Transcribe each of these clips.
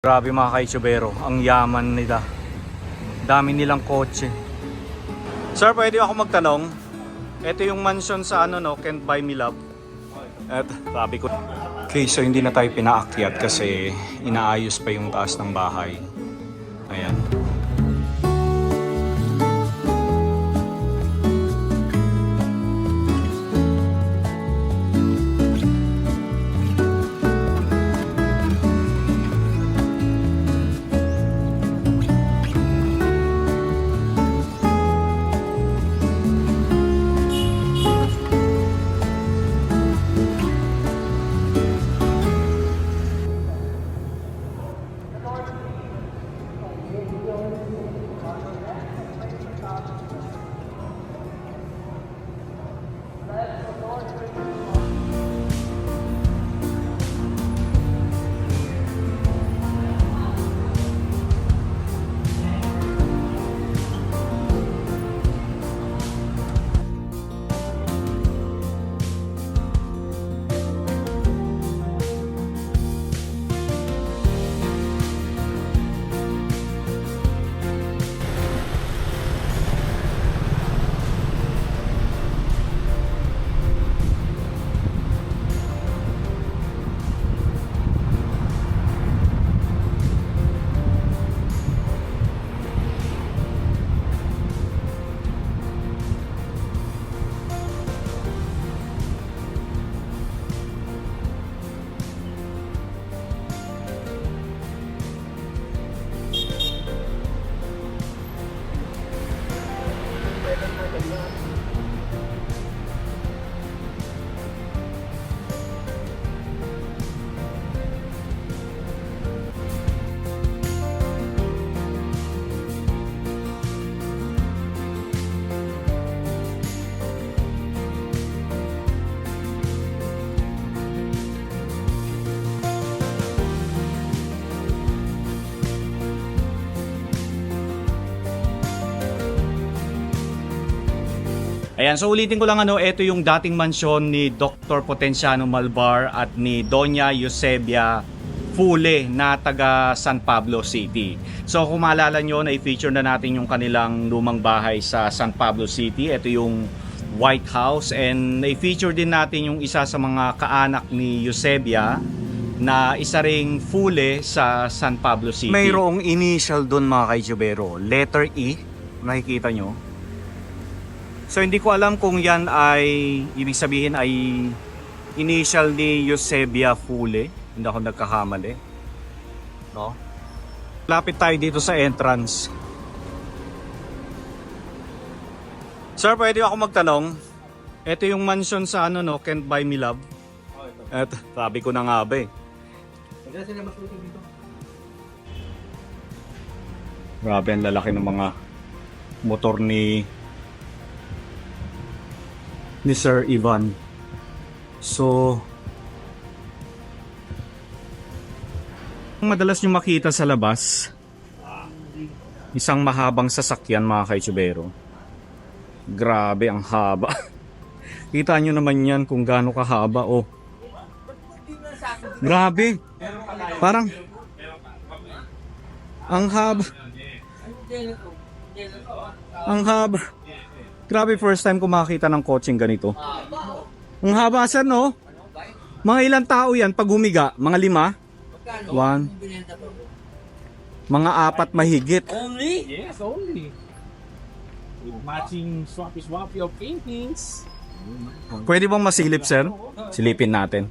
Grabe mga kaitsubero, ang yaman nila. Dami nilang kotse. Sir, pwede ako magtanong? Ito yung mansion sa Can't Buy Me Love. At sabi ko. Okay, so hindi na tayo pinaakyat kasi inaayos pa yung taas ng bahay. Ayan. Ayan, so ulitin ko lang ito yung dating mansyon ni Dr. Potenciano Malvar at ni Doña Eusebia Fule na taga San Pablo City. So kung maalala nyo, na-feature na natin yung kanilang lumang bahay sa San Pablo City. Ito yung White House, and na-feature din natin yung isa sa mga kaanak ni Eusebia na isa ring Fule sa San Pablo City. Mayroong initial doon mga kaijubero, letter E, nakikita nyo. So hindi ko alam kung yan ay ibig sabihin ay initial ni Eusebia Fule. Hindi ako nagkakamali. No? Lapit tayo dito sa entrance. Sir, pwede ako magtanong? Ito yung mansion sa Can't Buy Me Love. Eto, sabi ko na nga ba eh. Grabe ang lalaki ng mga motor ni Sir Ivan. So madalas nyo makita sa labas isang mahabang sasakyan mga kaitsubero. Grabe ang haba. Kita nyo naman yan kung gaano kahaba. Oh, grabe. Parang ang haba. Ang haba. Grabe, first time ko makakita ng kotseng ganito. Ang haba sir, no? Mga ilang tao yan pag humiga? Mga 5? 1? Mga 4 mahigit. Only? Yes, only. With matching swappy of paintings. Pwede bang masilip, sir? Silipin natin.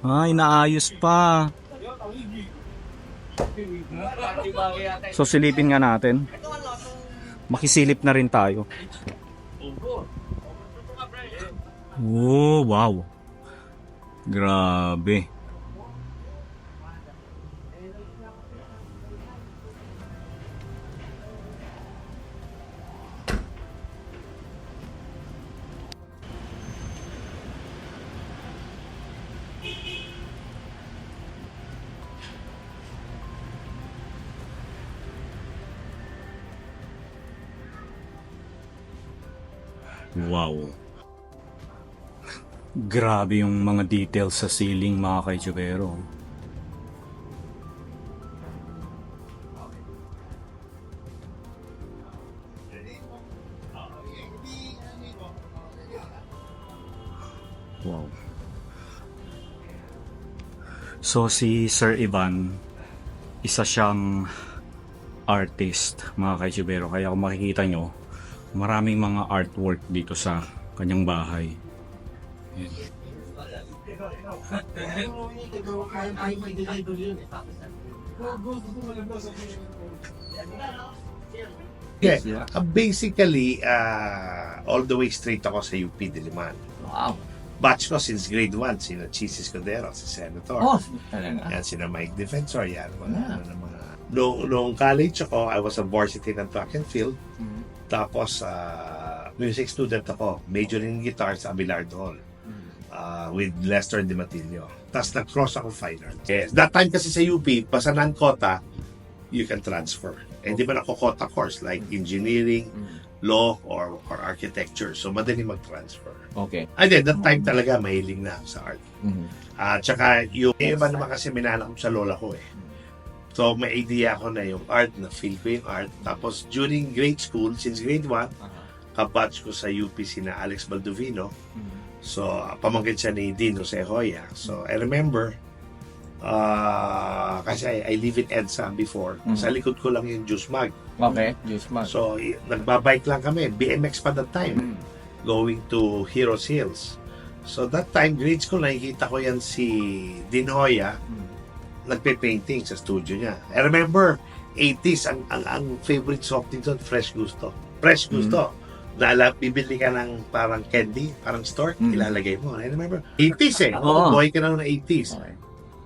Ay, naayos pa. So silipin nga natin. Makisilip na rin tayo. Oh, wow. Grabe. Wow. Grabe yung mga details sa ceiling, mga kaitsubero. Wow. So si Sir Ivan, isa siyang artist, mga kaitsubero. Kaya kung makikita nyo, maraming mga artwork dito sa kanyang bahay. Yan. Yeah. Basically, all the way straight ako sa UP Diliman. Wow. Batch ko since grade 1, sina Chis Escudero, si Senator. Oh, talaga. Yan, sina Mike Defensor, yan. Mga. Noong college ako, I was a varsity ng track and field. Tapos, music student ako. Majoring in guitar sa Abelard Hall. With Lester Di Matillo. Tapos nag-cross ako fine arts. Yes. That time kasi sa UP, basta non-quota, you can transfer. Eh, di ba nako-quota course like engineering, law, or architecture. So, madali mag-transfer. Okay. And then, that time talaga, mahiling na ako sa art. Tsaka, yung iba naman kasi minana ko sa lola ko eh. So, may idea ako na yung art, na feel ko yung art. Tapos, during grade school, since grade 1, kabatch ko sa UP sina Alex Baldovino. So, pamangkin siya ni Dean Jose Hoya. So, I remember, kasi I live in EDSA before. Sa likod ko lang yung juice mug. Okay, juice man. So, nagbabike lang kami. BMX pa that time. Going to Heroes Hills. So, that time, grade school, nakikita ko yan si Dean Hoya. Nagpe-painting sa studio niya. I remember, 80s, ang favorite soft drink doon, Fresh Gusto. Fresh Gusto. Bibili ka ng parang candy, parang store, ilalagay mo. I remember, 80s eh. Oo. Boy ka na noong 80s. Okay.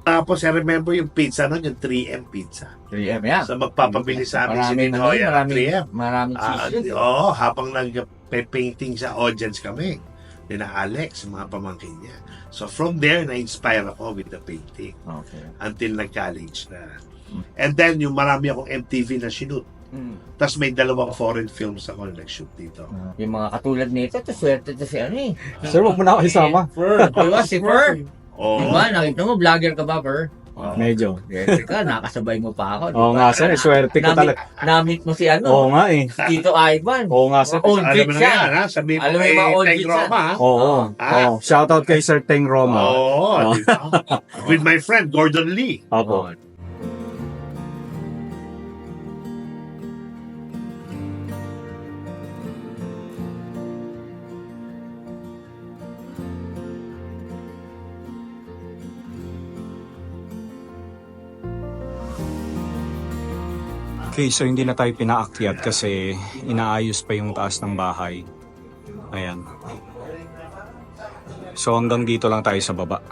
Tapos, I remember yung pizza nun, yung 3M pizza. 3M yan. So, magpapabili sa amin si Dean Hoya ng 3M. Maraming cheese. Oo, habang nag-painting sa audience kami, ni na Alex, mga pamangkin niya. So from there, na-inspire ako with the painting Okay. until nag-college na. And then, yung marami akong MTV na shoot. Tapos may 2 foreign films ako na nag-shoot dito. Yung mga katulad nito, swerte to si ano eh. Sir, wag mo na ako isama. Diba si Per? Oo. Diba? Nakita mo, vlogger ka ba, Per? Medyo. Swerte ka, nakasabay mo pa ako. Oo nga sir, swerte ko talaga. Namit mo si ano, Oo nga eh. si Tito Ivan. Oo nga sir. Old Alam beat mo na siya. yan, ha? Sabihin mo Alam mo kay yung mga old Teng beats, Roma, ha? Oo. Ah. Oo. Shoutout kay Sir Teng Roma. Oo, di ba? With my friend, Gordon Lee. Opo. Okay, so hindi na tayo pinaakyat kasi inaayos pa yung taas ng bahay. Ayan. So hanggang dito lang tayo sa baba.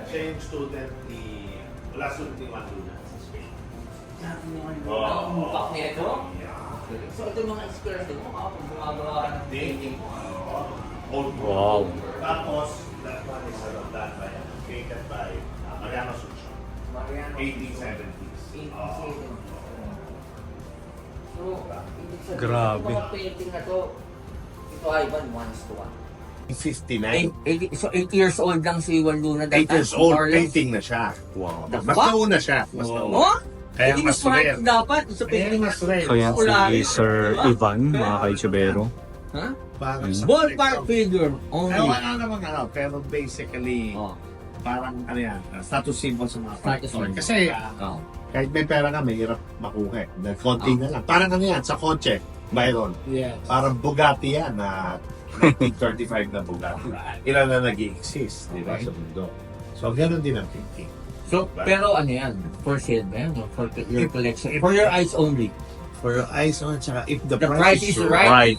Siya yung student ni... Wala student ni Juan Luna sa Spain. Upak nito? So ito yung mga inspiration mo, kung gumagawa ka ng painting mo. Old Wow. Tapos, that one is done by, created by Mariano Sucho. Mariano. 1870s. So, ibig sabihin, Grabe. mga painting na to, ito Ivan, 1:1. 59. So 8 years old lang si Juan Luna. 8 years old, Carlos. painting na siya. Wow. The Mas fuck? nauna siya. Mas nauna. Oh? Kaya Hindi mas mas smart rare. dapat sa painting. Mas rare. So yan si Sir Ivan, mga kaitsubero. Ha? Parang sa- Ballpark figure only. Wala naman pero basically, Oh. parang ano yan, status symbol sa mga Status factory. symbol. Kasi Oh. kahit may pera ka, mahirap makuha. Dahil konti na lang. Parang ano yan, sa kotse, Byron. Yes. Parang Bugatti yan na 1935 na Bugatti. Ilan na nag-exist, di ba, sa mundo. So, ganun din ang painting. So, pero ano yan? For sale ba yan? For your collection? For your eyes only? For your eyes on, tsaka if the, The price is Right. right.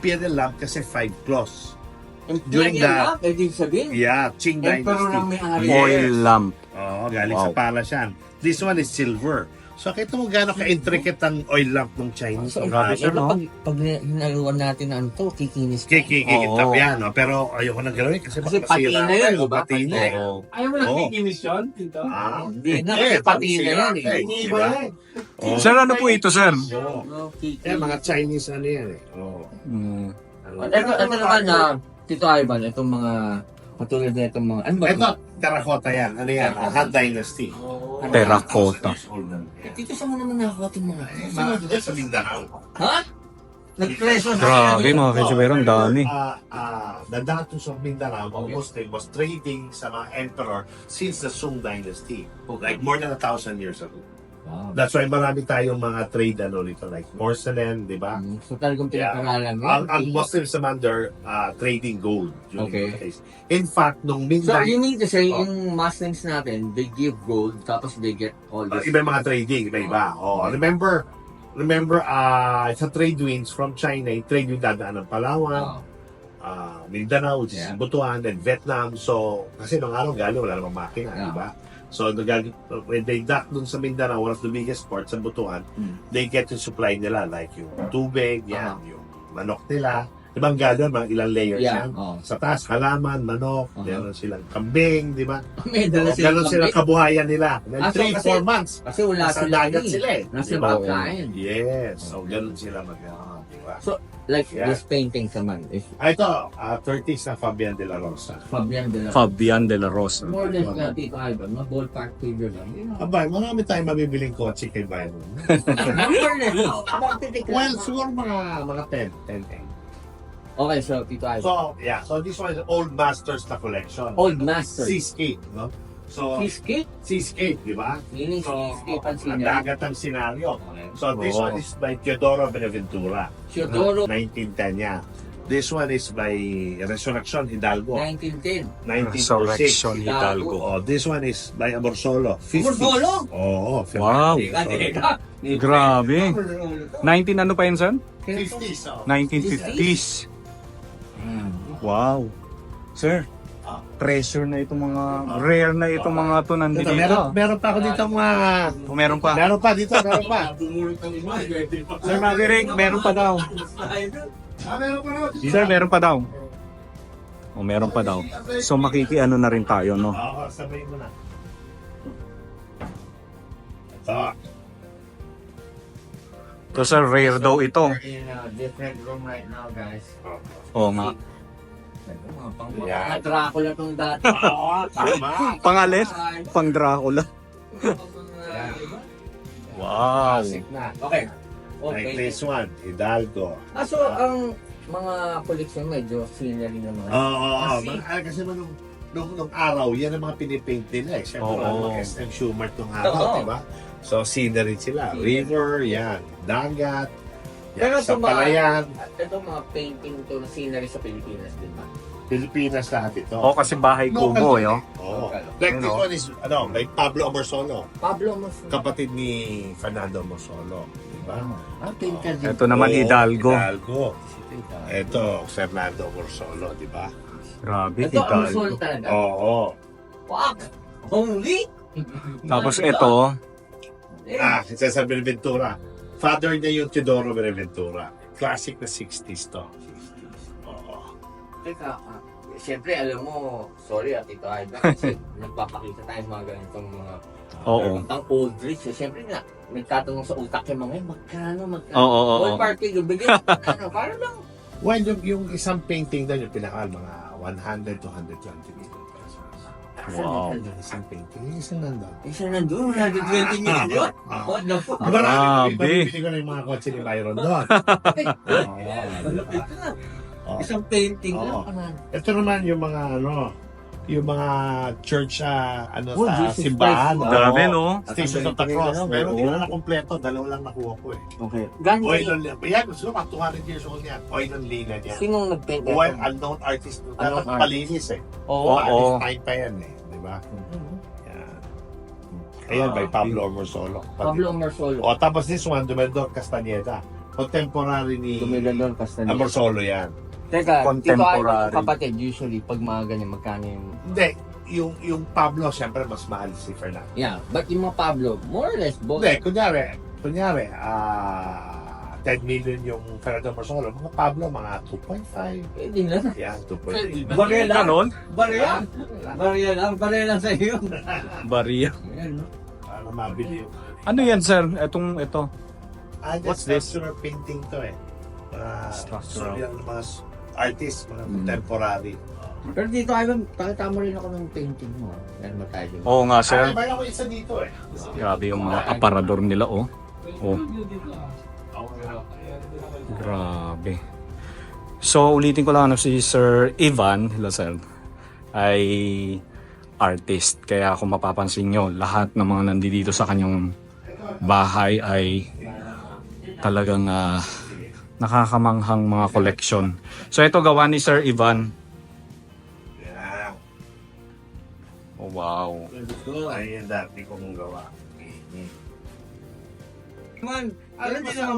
Pia de lamp kasi 5 plus. During During the- pwede sabihin. Yeah, Qing Emperor ng Dynasty. may-ari. Oil lamp. Oo, galing Wow. sa palace yan. This one is silver. So, kita mo gano'n ka-intricate ang oil lamp ng Chinese. So, Grabe, sir, no? pag hinaluan natin ng to, kikinis ka. Kikitap Oo. yan, no? Pero ayoko na gawin kasi Kasi baka pati masira na yun, tayo. diba? Pati na eh. Oo. Ayaw mo lang Oo. kikinis yun, tito? Hindi na, kasi pati na yan eh. Hindi Iba yan. Oo. Sir, ano po ito, sir? Oo. No, kikinis. Eh, mga Chinese ano yan eh. Oo. Mm. Ito naman na, Tito Ivan, itong mga, katulad na itong mga, ano ba? Ito, terracotta yan. Ano yan? Han Dynasty. Terracotta. Tito, saan mo naman nakakuha itong mga? Mga sa Mindanao. Ha? Nag-preso na. Grabe, mga kachubero, ang dami. The datos of Mindanao, mga Muslim, was trading sa mga emperor since the Sung Dynasty. Like more than 1,000 years ago. Wow. That's why marami tayong mga trade dito, like porcelain, di ba? So talagang Yeah. pinag-aralan mo. Ang Muslims naman, they're trading gold during Okay. those days. In fact, nung So Mindanao, you mean to say, Oh. yung Muslims natin, they give gold, tapos they get all this. iba yung mga trading, iba-iba. Oh, remember, sa trade winds from China, yung trade wind dadaan ng Palawan, Wow. Mindanao, which is Yeah. Butuan, and Vietnam. So, kasi nung araw galing, wala namang makina, Yeah. di ba? So, when they dock dun sa Mindanao, one of the biggest ports sa Butuan, they get to supply nila, like yung tubig, yan, yung manok nila. Di ba ang gano'n, mga ilang layers Yeah. yan? Oh. Sa taas, halaman, manok, Uh-huh. meron silang kambing, di ba? May dala Ganon silang silang kambing. kabuhayan nila. Ah, so 3-4 months. Kasi wala Nasa silang dagat eh. sila eh. Nasa Di ba? pagkain. Yes. So, ganun sila di ba? Like Yeah. this painting naman, is Ito, 30s na Fabian de la Rosa. Fabian de la Fabian de la Rosa. More than that, Tito Ivan, mga ballpark figure lang. Abay, marami tayong mabibiling kotse kay Byron. More than that. Well, siguro mga 10. Okay, so Tito Ivan. So, yeah. So, this one is Old Masters na collection. Old Master. Seascape, no? So, Seascape? Seascape, di ba? Meaning So, seascape ang ang scenery. dagat ang senaryo. So, this Oh. one is by Teodoro Benaventura. Teodoro. 1910 niya. This one is by Resurrection Hidalgo. 1910. 1906. Resurrection Hidalgo. Oh, this one is by Amorsolo. 50s. Amorsolo? Oo. Wow. Amorsolo. Grabe. 19 ano pa yun, sir? 50s. Oh. 1950s. Wow. Sir, treasure na itong mga, rare na itong mga to nandito. Meron pa ako dito mga... O, meron pa. Meron pa dito, meron pa. Sir Maverick, meron pa daw. Meron pa rin. Sir, meron pa daw. O, meron pa daw. So, makikiano na rin tayo, no? Oo, sabay mo na. Ito. So, sir, rare daw ito. We're in a different room right now, guys. Oo nga. Yeah. Mga Dracula tong dati. Oo, tama. Pangalit? Pang Dracula. Wow. Classic na. Okay. Like Okay. this one, Hidalgo. So, ang mga collection medyo scenery naman. Oo, Kasi- kasi nung araw, yan ang mga pinipaint nila eh. Siyempre, Oo. mga SM Schumart nung Oo. araw, di ba? So, scenery sila. River, yan. Dagat. Pero Yan, sa ito mga- palayan. Ito mga painting to na scenery sa Pilipinas, di ba? Pilipinas lahat ito. O, kasi bahay kubo, yo. Oo. Local. Like this Ano? one is, like Pablo Amorsolo. Pablo mas... Kapatid ni Fernando Amorsolo. Di ba? painted din. Ito naman, Oo, Hidalgo. Hidalgo. Ito, Fernando Amorsolo, di ba? Grabe, Ito ang Hidalgo. soul talaga. Oo. Fuck! Only? Tapos ito, Cesar Benaventura. Father niya yung Teodoro Benaventura. Classic na 60s to. Oo. Teka, siyempre alam mo, sorry Tito Ivan, kasi nagpapakita tayo ng mga ganitong mga oo. ang old rich. Siyempre nga, nagtatanong sa utak yung mga magkano. Oo. All party, bigyan ano, para lang. Well, yung isang painting doon, yung pinakal, mga 100 to 120 million pesos. Wow. Yung isang painting, yung isang nandun. Isa nandun, 120 million. What the fuck? Grabe. Ibabibili ko na yung mga kotse ni Byron doon. Malapit na. Oo. Isang painting lang. Oo. Ito naman yung mga yung mga church ano Oh, sa Jesus simbahan. Christ. Dami, Oo. no? Stations of the Cross. Pero hindi na kompleto. Dalawa lang nakuha ko eh. Okay. Gano'n Oil on Lina. Yan, gusto ko 200 years old yan. Oil on Lina yan. Sinong nag-paint Well, ito? unknown artist. Unknown Dapat artist. palinis eh. Oo. Oo. Time pa yan eh. Di ba? Yan. Ayan, by Pablo Omorsolo. Pablo Omorsolo. O, tapos this one, Dumeldor Castañeda. Contemporary ni Dumilador Castaneda. Amorsolo yan. Teka, Tito Contemporary. Ivan, kapatid, usually, pag mga ganyan, magkano yung... Hindi, yung Pablo, siyempre mas mahal si Fernando. Yeah, but yung mga Pablo, more or less, both. Hindi, kunyari, 10 million yung Fernando Omorsolo. Mga Pablo, mga 2.5. Pwede na. Yan, 2.5. Barya lang. Ganon? Barya. Barya lang sa iyo. Barya. Ayan, no? Para mabili yung... Ano yan, sir? Ito. What's What's this? Structural painting to eh. Mga, Structural. so, yung mga artists, mga contemporary. Pero dito, Ivan, pakita mo rin ako ng painting mo. Meron ba tayo? Oo nga, sir. Ay, mayroon ko isa dito eh. Grabe yung mga aparador nila, oh. Oh. Grabe. So, ulitin ko lang ano, si Sir Ivan, hello sir, ay artist. Kaya kung mapapansin nyo, lahat ng mga nandito sa kanyang bahay ay talagang nakakamanghang mga collection. So, ito gawa ni Sir Ivan. Yeah. Oh, wow. Ay, yung dati kong gawa. Man, Alam mo din naman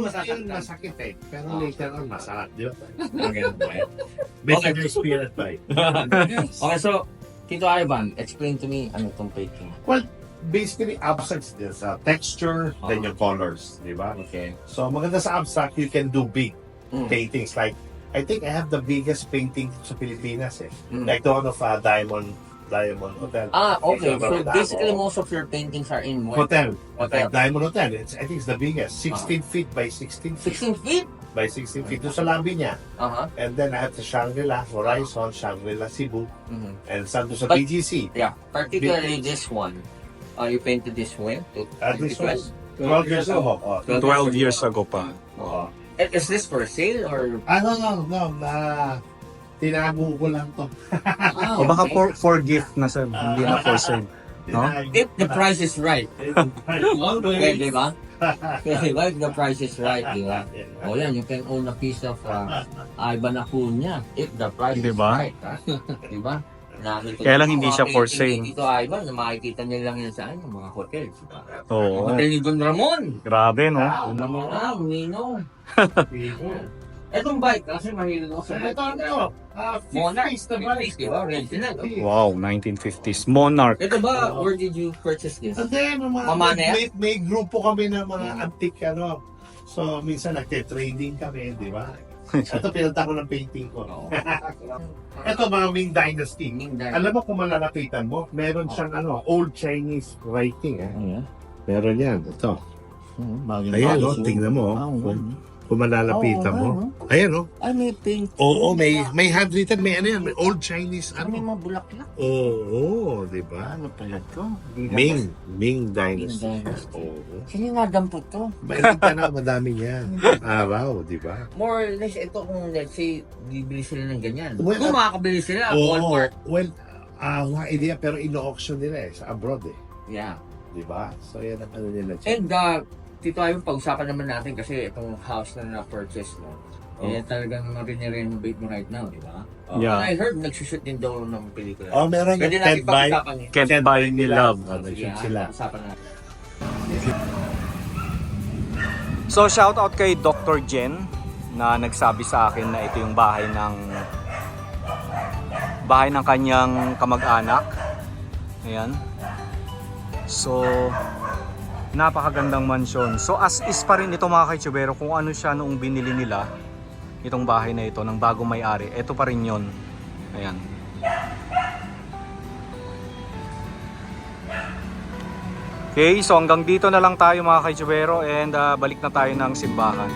masakit eh. Pero later on, masarap. Di ba? Ganun ba eh? Better your spirit ba eh? Okay, so, Tito Ivan, explain to me ano tong painting. Well, basically, abstracts din sa texture, then yung colors. Di ba? Okay. So, maganda sa abstract, you can do big Mm. paintings. Like, I think I have the biggest painting sa Pilipinas eh. Mm. Like the one of Diamond Hotel. Okay. Ito, So, ito, basically, ito. most of your paintings are in one. Hotel. Hotel. Like Diamond Hotel. I think it's the biggest. 16 feet by 16 feet. 16 feet? By 16 feet. Doon sa lobby niya. Uh-huh. And then I have the Shangri-La, Horizon, Shangri-La Cebu, Mhm. and saan doon sa But- BGC. Yeah, particularly this one. You painted this one? This was 12 years ago. 12 years ago pa. Oo. Is this for sale or? No. Tinago ko lang to. Ah, O baka okay. for gift na sir, hindi na for sale. No? If the price is right. Okay, di ba? Diba? If the price is right, di ba? O yan, you can own a piece of Ivan Acuna if the price Di is ba? right. Di ba? Nakita Kaya lang niyo hindi mga siya for painting sale. Dito Ivan, na makikita niyo lang yan sa mga hotel. Diba? Oo. Hotel ni Don Ramon. Grabe, no? Don Ramon Nino. Etong bike, kasi mahilig ako sa bike. Monarch, di ba? Original. Wow, 1950s. Monarch. Ito ba, where did you purchase this? Hindi, Mama na yan? may grupo kami ng mga antique So, minsan nagte-trading kami, di ba? Ito, pinunta ko ng painting ko. Ito, mga Ming Dynasty. Ming Dynasty. Alam mo kung malalapitan mo, meron siyang Old Chinese writing. Meron yan. Ito. Ayan, tingnan mo. Kung malalapitan mo. Ayan, Ay, may paint. Oo, may handwritten, may ano yan, may Old Chinese, May mga bulaklak. Oo, di ba? Ano pala to? Ming Dynasty. Dynasty. Oo. Sino nga dampot to? Mainit ka na, madami yan. Araw, di ba? More or less, ito kung let's say, bibili sila ng ganyan. Well, Kung makakabili sila, Walmart. Well, wala idea, pero ino-auction nila sa abroad Yeah. Di ba? So, yan ang ano nila. And, Tito Ivan, pag-usapan naman natin kasi itong house na na-purchase mo, talagang rin-renovate mo right now, di ba? Yeah. I heard nagsushoot din daw ng pelikula. Oh, meron Pwede yung natin Ted by. pag-usapan yun. Can't buy me love. Sige, sila. pag-usapan natin. So shoutout kay Dr. Jen na nagsabi sa akin na ito yung bahay ng kanyang kamag-anak. Ayan. So napakagandang mansyon. So as is pa rin ito mga kaitsubero kung ano siya noong binili nila itong bahay na ito ng bagong may-ari. Ito pa rin yon. Ayan. Okay, so hanggang dito na lang tayo mga kaitsubero and balik na tayo ng simbahan.